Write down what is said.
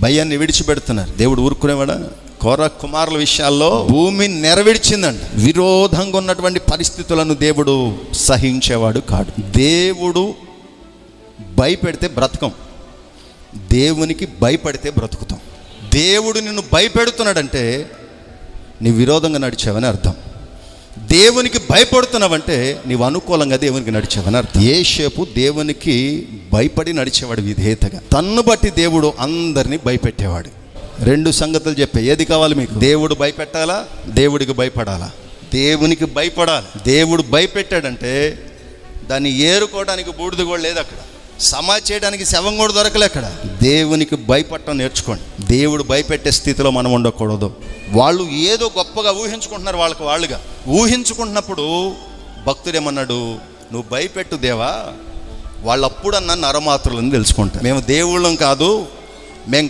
భయాన్ని విడిచిపెడుతున్నారు. దేవుడు ఊరుకునేవాడా? కోర కుమారుల విషయాల్లో భూమి నెరవేర్చిందండి. విరోధంగా ఉన్నటువంటి పరిస్థితులను దేవుడు సహించేవాడు కాడు. దేవుడు భయపెడితే బ్రతకం, దేవునికి భయపడితే బ్రతుకుతాం. దేవుడు నిన్ను భయపెడుతున్నాడంటే నీ విరోధంగా నడిచావని అర్థం. దేవునికి భయపడుతున్నావంటే నీవు అనుకూలంగా దేవునికి నడిచావని అర్థం. యోసేపు దేవునికి భయపడి నడిచేవాడు విధేయతగా. తన్ను బట్టి దేవుడు అందరినీ భయపెట్టేవాడు. 2 సంగతులు చెప్పే. ఏది కావాలి మీకు? దేవుడు భయపెట్టాలా, దేవుడికి భయపడాలా? దేవునికి భయపడాలి. దేవుడు భయపెట్టాడంటే దాన్ని ఏరుకోవడానికి బూడిద కూడా లేదు అక్కడ, సమాధి చేయడానికి శవం కూడా దొరకలే అక్కడ. దేవునికి భయపడటం నేర్చుకోండి. దేవుడు భయపెట్టే స్థితిలో మనం ఉండకూడదు. వాళ్ళు ఏదో గొప్పగా ఊహించుకుంటున్నారు, వాళ్ళుగా ఊహించుకుంటున్నప్పుడు భక్తుడేమన్నాడు, నువ్వు భయపెట్టు దేవా, వాళ్ళప్పుడన్నా నరమాత్రులని తెలుసుకుంటారు. మేము దేవుళ్ళం కాదు,